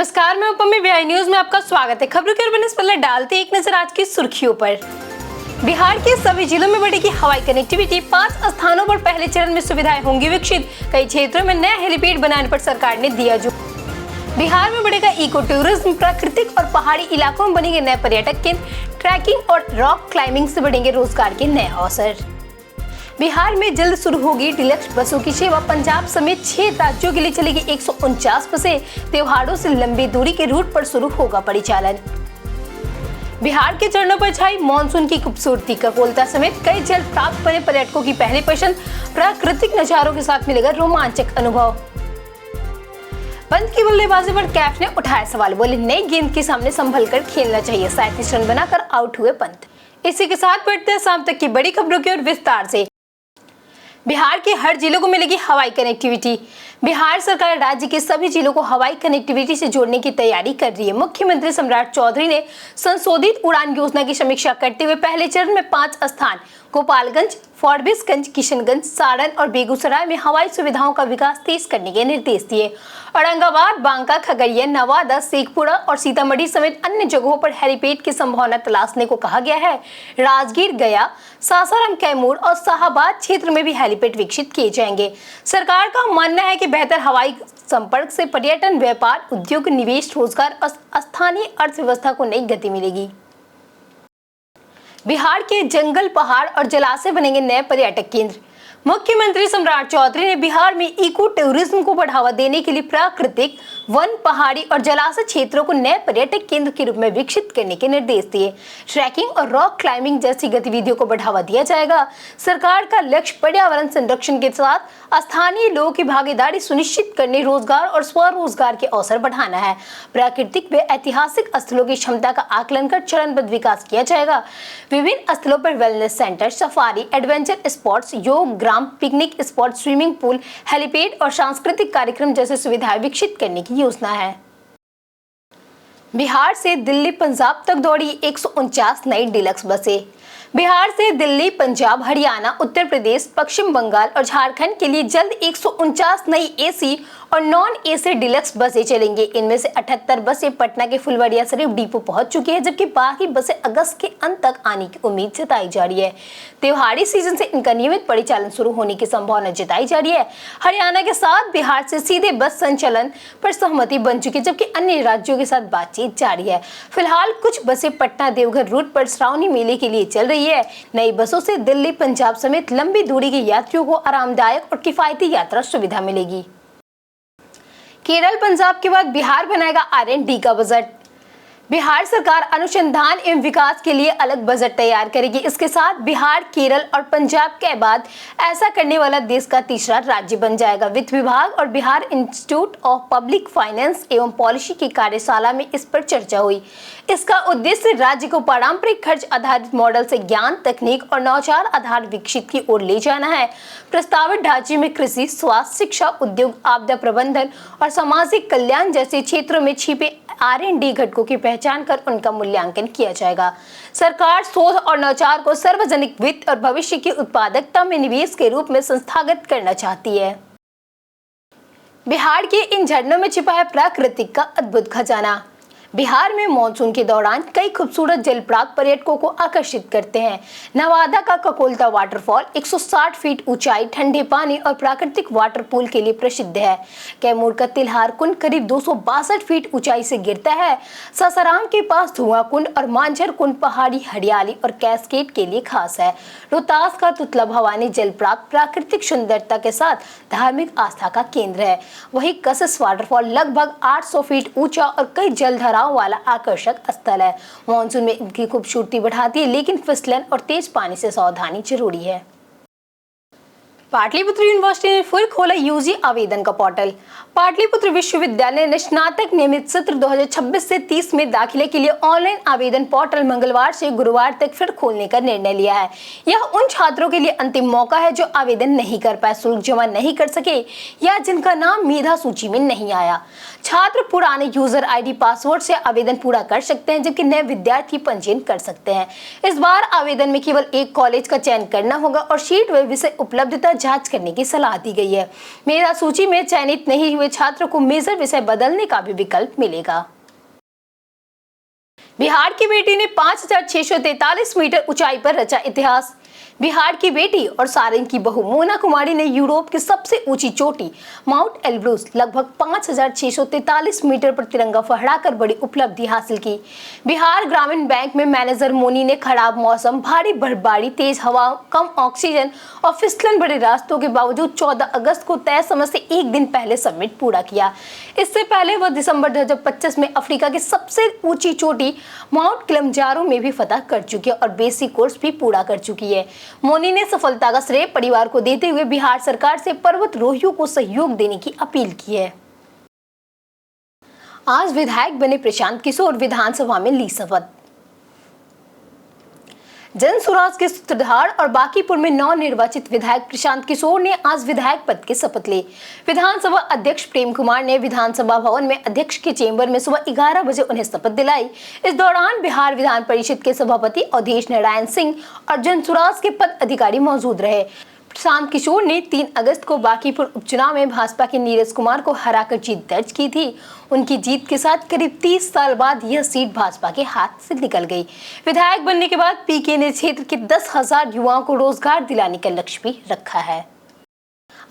नमस्कार, मैं उपमी बिहार न्यूज में आपका स्वागत है। खबरों की ओर बढ़ने से पहले डालते एक नजर आज की सुर्खियों पर। बिहार के सभी जिलों में बढ़ेगी हवाई कनेक्टिविटी। 5 स्थानों पर पहले चरण में सुविधाएं होंगी विकसित। कई क्षेत्रों में नया हेलीपैड बनाने पर सरकार ने दिया जोर। बिहार में बढ़ेगा इको टूरिज्म। प्राकृतिक और पहाड़ी इलाकों में बनेंगे नए पर्यटक केंद्र। ट्रैकिंग और रॉक क्लाइंबिंग से बढ़ेंगे रोजगार के नए अवसर। बिहार में जल्द शुरू होगी डिलक्स बसों की सेवा। पंजाब समेत 6 राज्यों के लिए चलेगी 149 बसें। त्योहारों से लंबी दूरी के रूट पर शुरू होगा परिचालन। बिहार के चरणों पर छाई मानसून की खूबसूरती। ककोलता समेत कई जल प्राप्त बने पर्यटकों की पहली पसंद। प्राकृतिक नजारों के साथ मिलेगा रोमांचक अनुभव। पंत की बल्लेबाजी पर कैफ ने उठाया सवाल। बोले नई गेंद के सामने संभल कर खेलना चाहिए। 37 रन बनाकर आउट हुए पंत। इसी के साथ बढ़ते हैं शाम तक की बड़ी खबरों की ओर विस्तार से। बिहार के हर जिलों को मिलेगी हवाई कनेक्टिविटी। बिहार सरकार राज्य के सभी जिलों को हवाई कनेक्टिविटी से जोड़ने की तैयारी कर रही है। मुख्यमंत्री सम्राट चौधरी ने संशोधित उड़ान योजना की समीक्षा करते हुए पहले चरण में 5 स्थान गोपालगंज, फॉरबिसगंज, किशनगंज, सारण और बेगूसराय में हवाई सुविधाओं का विकास तेज करने के निर्देश दिए। औरंगाबाद, बांका, खगड़िया, नवादा, शेखपुरा और सीतामढ़ी समेत अन्य जगहों पर हेलीपैड की संभावना तलाशने को कहा गया है। राजगीर, गया, सासाराम, कैमूर और शाहाबाद क्षेत्र में भी हेलीपैड विकसित किए जाएंगे। सरकार का मानना है कि बेहतर हवाई संपर्क से पर्यटन, व्यापार, उद्योग, निवेश, रोजगार और स्थानीय अर्थव्यवस्था को नई गति मिलेगी। बिहार के जंगल, पहाड़ और जलाशय बनेंगे नए पर्यटक केंद्र। मुख्यमंत्री सम्राट चौधरी ने बिहार में इको टूरिज्म को बढ़ावा देने के लिए प्राकृतिक, वन, पहाड़ी और जलाशय क्षेत्रों को नए पर्यटक केंद्र के रूप में विकसित करने के निर्देश दिए। ट्रैकिंग और रॉक क्लाइंबिंग जैसी गतिविधियों को बढ़ावा दिया जाएगा। सरकार का लक्ष्य पर्यावरण संरक्षण के साथ स्थानीय लोगों की भागीदारी सुनिश्चित करने, रोजगार और स्वरोजगार के अवसर बढ़ाना है। प्राकृतिक व ऐतिहासिक स्थलों की क्षमता का आकलन कर चरणबद्ध विकास किया जाएगा। विभिन्न स्थलों पर wellness centre, safari, adventure spots, योग ग्राम, picnic spot, swimming pool, helipad और सांस्कृतिक कार्यक्रम जैसे सुविधाएं विकसित करने की योजना है। बिहार से दिल्ली, पंजाब तक दौड़ी 149 नई डिलक्स बसें। बिहार से दिल्ली, पंजाब, हरियाणा, उत्तर प्रदेश, पश्चिम बंगाल और झारखंड के लिए जल्द 149 नई एसी और नॉन एसी डिलक्स बसें चलेंगी। इनमें से 78 बसें पटना के फुलवारिया शरीफ डिपो पहुंच चुकी है, जबकि बाकी बसें अगस्त के अंत तक आने की उम्मीद जताई जा रही है। त्योहारी सीजन से इनका नियमित परिचालन शुरू होने की संभावना जताई जा रही है। हरियाणा के साथ बिहार से सीधे बस संचालन पर सहमति बन चुकी है, जबकि अन्य राज्यों के साथ बातचीत जारी है। फिलहाल कुछ बसें पटना देवघर रूट पर श्रावणी मेले के लिए चल रही है। नई बसों से दिल्ली, पंजाब समेत लंबी दूरी के यात्रियों को आरामदायक और किफायती यात्रा सुविधा मिलेगी। केरल, पंजाब के बाद बिहार बनाएगा R&D का बजट। बिहार सरकार अनुसंधान एवं विकास के लिए अलग बजट तैयार करेगी। इसके साथ बिहार, केरल और पंजाब के बाद ऐसा करने वाला देश का तीसरा राज्य बन जाएगा। वित्त विभाग और Bihar institute of public finance एवं पॉलिसी की कार्यशाला में इस पर चर्चा हुई। इसका उद्देश्य राज्य को पारंपरिक खर्च आधारित मॉडल से ज्ञान, तकनीक और नवाचार आधार विकसित की ओर ले जाना है। प्रस्तावित ढांचे में कृषि, स्वास्थ्य, शिक्षा, उद्योग, आपदा प्रबंधन और सामाजिक कल्याण जैसे क्षेत्रों में छिपे R&D घटकों की पहचान कर उनका मूल्यांकन किया जाएगा। सरकार शोध और नवाचार को सार्वजनिक वित्त और भविष्य की उत्पादकता में निवेश के रूप में संस्थागत करना चाहती है। बिहार के इन झरनों में छिपा है प्रकृति का अद्भुत खजाना। बिहार में मानसून के दौरान कई खूबसूरत जल प्राप्त पर्यटकों को आकर्षित करते हैं। नवादा का ककोलता वाटरफॉल 160 फीट ऊंचाई, ठंडे पानी और प्राकृतिक वाटर पूल के लिए प्रसिद्ध है। कैमूर का तिलहार कुंड करीब 262 फीट ऊंचाई से गिरता है। सासाराम के पास धुआं कुंड और मांझर कुंड पहाड़ी हरियाली और कैस्केड के लिए खास है। रोहतास का तुतला भवानी जल प्राप्त प्राकृतिक सुंदरता के साथ धार्मिक आस्था का केंद्र है। वहीं कसस वाटरफॉल लगभग 800 फीट ऊंचा और कई जलधारा वाला आकर्षक स्थल है। मानसून में इनकी खूबसूरती बढ़ाती है, लेकिन फिसलन और तेज पानी से सावधानी जरूरी है। पाटलिपुत्र यूनिवर्सिटी ने फिर खोला यूजी आवेदन का पोर्टल। पाटलिपुत्र विश्वविद्यालय ने स्नातक नियमित सत्र 2026 से 30 में दाखिले के लिए ऑनलाइन आवेदन पोर्टल मंगलवार से गुरुवार तक फिर खोलने का निर्णय लिया है। यह उन छात्रों के लिए अंतिम मौका है जो आवेदन नहीं कर पाए, शुल्क जमा नहीं कर सके या जिनका नाम मेधा सूची में नहीं आया। छात्र पुराने यूजर ID पासवर्ड से आवेदन पूरा कर सकते हैं, जबकि नए विद्यार्थी पंजीयन कर सकते हैं। इस बार आवेदन में केवल एक कॉलेज का चयन करना होगा और सीट व विषय उपलब्धता जांच करने की सलाह दी गई है। मेधा सूची में चयनित नहीं हुए छात्रों को मेजर विषय बदलने का भी विकल्प मिलेगा। बिहार की बेटी ने 5,643 मीटर ऊंचाई पर रचा इतिहास। बिहार की बेटी और सारण की बहू मोना कुमारी ने यूरोप की सबसे ऊंची चोटी माउंट एल्ब्रूस लगभग 5,643 मीटर पर तिरंगा फहराकर बड़ी उपलब्धि हासिल की। बिहार ग्रामीण बैंक में मैनेजर मोनी ने खराब मौसम, भारी बर्फबारी, तेज हवा, कम ऑक्सीजन और फिसलन भरे रास्तों के बावजूद 14 अगस्त को तय समय से एक दिन पहले समिट पूरा किया। इससे पहले वह दिसंबर 2025 में अफ्रीका की सबसे ऊंची चोटी माउंट किलिमंजारो में भी फतह कर चुकी है और बेसिक कोर्स भी पूरा कर चुकी है। मोनी ने सफलता का श्रेय परिवार को देते हुए बिहार सरकार से पर्वतारोहियों को सहयोग देने की अपील की है। आज विधायक बने प्रशांत किशोर, विधानसभा में ली शपथ। जन स्वराज के सूत्रधार और बांकीपुर में नवनिर्वाचित विधायक प्रशांत किशोर ने आज विधायक पद की शपथ ली। विधानसभा अध्यक्ष प्रेम कुमार ने विधानसभा भवन में अध्यक्ष के चेंबर में सुबह 11 बजे उन्हें शपथ दिलाई। इस दौरान बिहार विधान परिषद के सभापति अवधेश नारायण सिंह और जन स्वराज के पद अधिकारी मौजूद रहे। प्रशांत किशोर ने 3 अगस्त को बांकीपुर उपचुनाव में भाजपा के नीरज कुमार को हराकर जीत दर्ज की थी। उनकी जीत के साथ करीब 30 साल बाद यह सीट भाजपा के हाथ से निकल गई। विधायक बनने के बाद पीके ने क्षेत्र के 10,000 युवाओं को रोजगार दिलाने का लक्ष्य भी रखा है।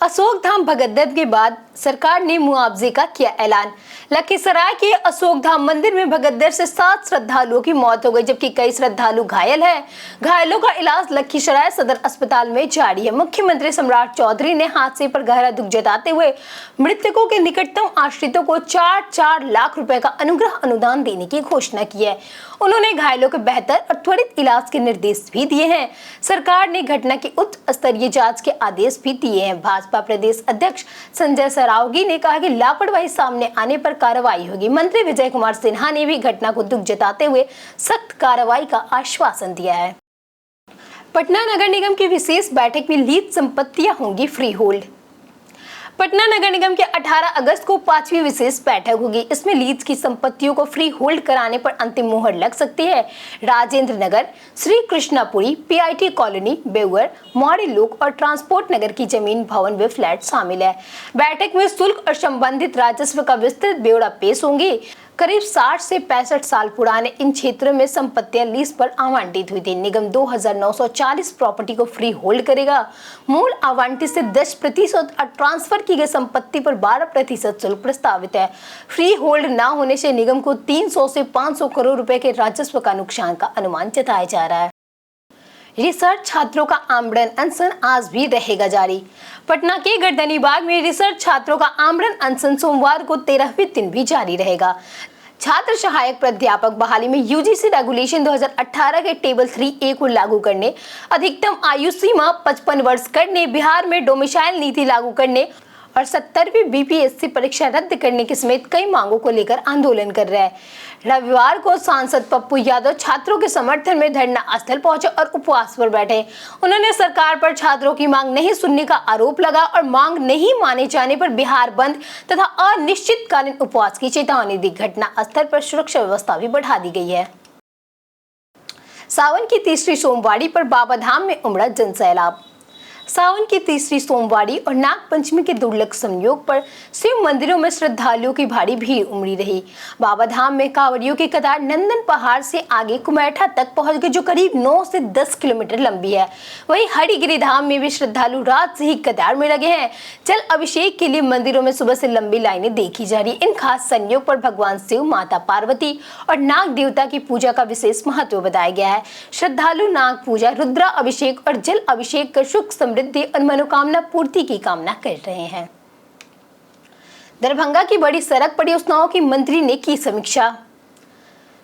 अशोक धाम भगदड़ के बाद सरकार ने मुआवजे का किया ऐलान। लखीसराय के अशोक धाम मंदिर में भगदड़ से 7 श्रद्धालुओं की मौत हो गई, जबकि कई श्रद्धालु घायल हैं। घायलों का इलाज लखीसराय सदर अस्पताल में जारी है। मुख्यमंत्री सम्राट चौधरी ने हादसे पर गहरा दुख जताते हुए मृतकों के निकटतम आश्रितों को 4-4 लाख रुपए का अनुग्रह अनुदान देने की घोषणा की है। उन्होंने घायलों के बेहतर और त्वरित इलाज के निर्देश भी दिए हैं। सरकार ने घटना की उच्च स्तरीय जांच के आदेश भी दिए हैं। भाजपा प्रदेश अध्यक्ष संजय सरावगी ने कहा कि लापरवाही सामने आने पर कार्रवाई होगी। मंत्री विजय कुमार सिन्हा ने भी घटना को दुख जताते हुए सख्त कार्रवाई का आश्वासन दिया है। पटना नगर निगम की विशेष बैठक में लीज संपत्तियां होंगी फ्री होल्ड। पटना नगर निगम के 18 अगस्त को 5वीं विशेष बैठक होगी। इसमें लीज की संपत्तियों को फ्री होल्ड कराने पर अंतिम मुहर लग सकती है। राजेंद्र नगर, श्री कृष्णापुरी, पीआईटी कॉलोनी, बेउर, मौर्य लोक और ट्रांसपोर्ट नगर की जमीन, भवन व फ्लैट शामिल है। बैठक में शुल्क और संबंधित राजस्व का विस्तृत ब्यौरा पेश होंगे। करीब 60 से 65 साल पुराने इन क्षेत्रों में संपत्तियां लीज पर आवंटित हुई थी। निगम 2,940 प्रॉपर्टी को फ्री होल्ड करेगा। मूल आवंटित से 10% और ट्रांसफर की गई संपत्ति पर 12% शुल्क प्रस्तावित है। फ्री होल्ड न होने से निगम को 300 से 500 करोड़ रुपए के राजस्व का नुकसान का अनुमान जताया जा रहा है। रिसर्च छात्रों का आमरण अनशन आज भी रहेगा जारी। पटना के गर्दनीबाग में रिसर्च छात्रों का आमरण अनशन सोमवार को 13वें दिन भी जारी रहेगा। छात्र सहायक प्राध्यापक बहाली में यूजीसी रेगुलेशन 2018 के टेबल 3A को लागू करने, अधिकतम आयु सीमा 55 वर्ष करने, बिहार में डोमिसाइल नीति लागू करने और 70वीं बीपीएससी परीक्षा रद्द करने के समेत कई मांगों को लेकर आंदोलन कर रहे हैं। रविवार को सांसद पप्पू यादव छात्रों के समर्थन में धरना स्थल पहुंचे और उपवास पर बैठे। उन्होंने सरकार पर छात्रों की मांग नहीं सुनने का आरोप लगा और मांग नहीं माने जाने पर बिहार बंद तथा अनिश्चितकालीन उपवास की चेतावनी दी। घटना स्थल पर सुरक्षा व्यवस्था भी बढ़ा दी गई है। सावन की तीसरी सोमवारी पर बाबाधाम में उमड़ा जनसैलाब। सावन की तीसरी सोमवारी और नाग पंचमी के दुर्लभ संयोग पर शिव मंदिरों में श्रद्धालुओं की भारी भीड़ उमड़ी रही। बाबाधाम में कांवड़ियों की कतार नंदन पहाड़ से आगे कुमैठा तक पहुंच गई, जो करीब 9 से 10 किलोमीटर लंबी है। वहीं हरिगिरी धाम में भी श्रद्धालु रात से ही कतार में लगे हैं। जल अभिषेक के लिए मंदिरों में सुबह से लंबी लाइनें देखी जा रही। इन खास संयोग पर भगवान शिव, माता पार्वती और नाग देवता की पूजा का विशेष महत्व बताया गया है। श्रद्धालु नाग पूजा, रुद्रा अभिषेक और जल अभिषेक कर सुख समृद्धि और मनोकामना पूर्ति की कामना कर रहे हैं। दरभंगा की बड़ी सड़क परियोजनाओं की मंत्री ने की समीक्षा।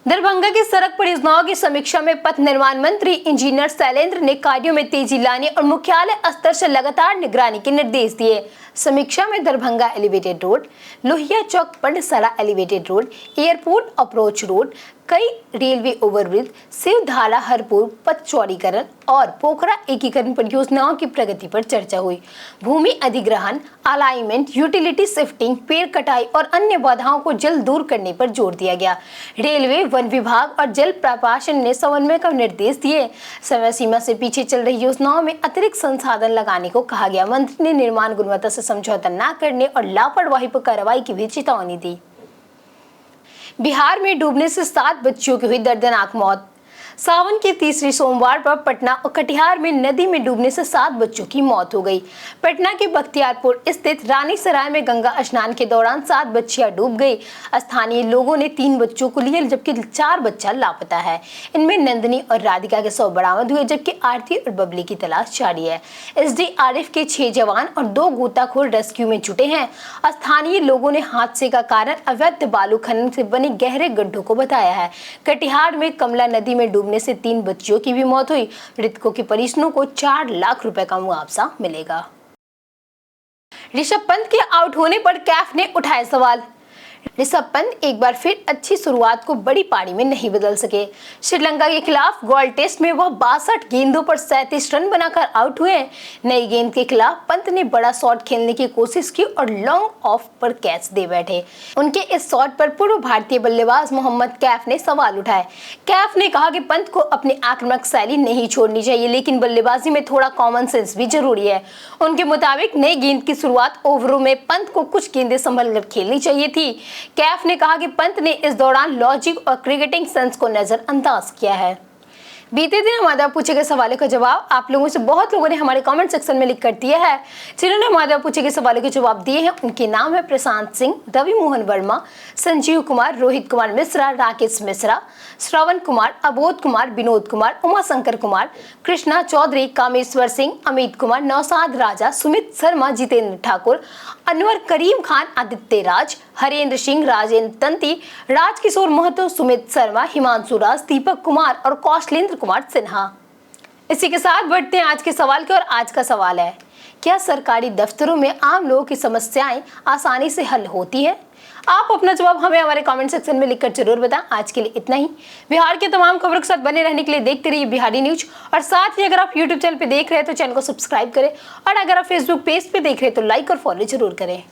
दरभंगा की सड़क परियोजनाओं की समीक्षा में पथ निर्माण मंत्री इंजीनियर शैलेंद्र ने कार्यों में तेजी लाने और मुख्यालय स्तर से लगातार निगरानी के निर्देश दिए। समीक्षा में Darbhanga elevated road, Lohia Chowk Pandasala elevated road, airport approach road, कई रेलवे ओवरब्रिज, शिवधारा हरपुर पथ चौड़ीकरण और पोखरा एकीकरण परियोजनाओं की प्रगति पर चर्चा हुई। भूमि अधिग्रहण, अलाइनमेंट, यूटिलिटी शिफ्टिंग, पेड़ कटाई और अन्य बाधाओं को जल्द दूर करने पर जोर दिया गया। रेलवे, वन विभाग और जल प्रशासन ने समन्वय का निर्देश दिए। समय सीमा से पीछे चल रही योजनाओं में अतिरिक्त संसाधन लगाने को कहा गया। मंत्री ने निर्माण गुणवत्ता से समझौता न करने और लापरवाही पर कार्रवाई की भी चेतावनी दी। बिहार में डूबने से 7 बच्चियों की हुई दर्दनाक मौत। सावन के तीसरे सोमवार पर पटना और कटिहार में नदी में डूबने से 7 बच्चों की मौत हो गई। पटना के बख्तियारपुर स्थित रानी सराय में गंगा स्नान के दौरान 7 बच्चियां डूब गई। स्थानीय लोगों ने 3 बच्चों को लिए जबकि 4 बच्चा लापता है। इनमें नंदिनी और राधिका के शव बरामद हुए जबकि आरती और बबली की तलाश जारी है। SDRF के 6 जवान और 2 गोताखोर रेस्क्यू में जुटे हैं। स्थानीय लोगों ने हादसे का कारण अवैध बालू खनन से बने गहरे गड्ढों को बताया है। कटिहार में कमला नदी में डूबने से 3 बच्चियों की भी मौत हुई। मृतकों के परिजनों को 4 लाख रुपए का मुआवजा मिलेगा। ऋषभ पंत के आउट होने पर कैफ ने उठाए सवाल। ऋषभ पंत एक बार फिर अच्छी शुरुआत को बड़ी पारी में नहीं बदल सके। श्रीलंका के खिलाफ गोल्ड टेस्ट में वह 62 गेंदों पर 37 रन बनाकर आउट हुए। नई गेंद के खिलाफ पंत ने बड़ा शॉट खेलने की कोशिश की और लॉन्ग ऑफ पर कैच दे बैठे। उनके इस शॉट पर पूर्व भारतीय बल्लेबाज मोहम्मद कैफ ने सवाल उठाए। कैफ ने कहा कि पंत को अपनी आक्रामक शैली नहीं छोड़नी चाहिए, लेकिन बल्लेबाजी में थोड़ा कॉमन सेंस भी जरूरी है। उनके मुताबिक नई गेंद की शुरुआत ओवरों में पंत को कुछ गेंदें संभल कर खेलनी चाहिए थी। कैफ ने कहा कि पंत ने इस दौरान लॉजिक और क्रिकेटिंग सेंस को नजरअंदाज किया है। बीते दिन हमारे पूछे गए सवालों का जवाब आप लोगों से बहुत लोगों ने हमारे कमेंट सेक्शन में लिख कर दिया है। जिन्होंने हमारे पूछे गए सवालों के जवाब दिए हैं उनके नाम है प्रशांत सिंह, रवि मोहन वर्मा, संजीव कुमार, रोहित कुमार मिश्रा, राकेश मिश्रा, श्रवण कुमार, अबोध कुमार, विनोद कुमार, उमाशंकर कुमार, कृष्णा चौधरी, कामेश्वर सिंह, अमित कुमार, नौसाद राजा, सुमित शर्मा, जितेंद्र ठाकुर, अनवर करीम खान, आदित्य राज, हरेंद्र सिंह, राजेंद्र तंती, राजकिशोर महतो, सुमित शर्मा, हिमांशु राज, दीपक कुमार और कौशलेंद्र कुमार सिन्हा। इसी के साथ बढ़ते हैं आज के सवाल के। और आज का सवाल है, क्या सरकारी दफ्तरों में आम लोगों की समस्याएं आसानी से हल होती है? आप अपना जवाब हमें हमारे कमेंट सेक्शन में लिखकर जरूर बताएं। आज के लिए इतना ही। बिहार के तमाम खबरों के साथ बने रहने के लिए देखते रहिए बिहारी न्यूज। और साथ ही अगर आप यूट्यूब चैनल पे देख रहे हैं तो चैनल को सब्सक्राइब करें और अगर आप फेसबुक पेज पे देख रहे हैं तो लाइक और फॉलो जरूर करें।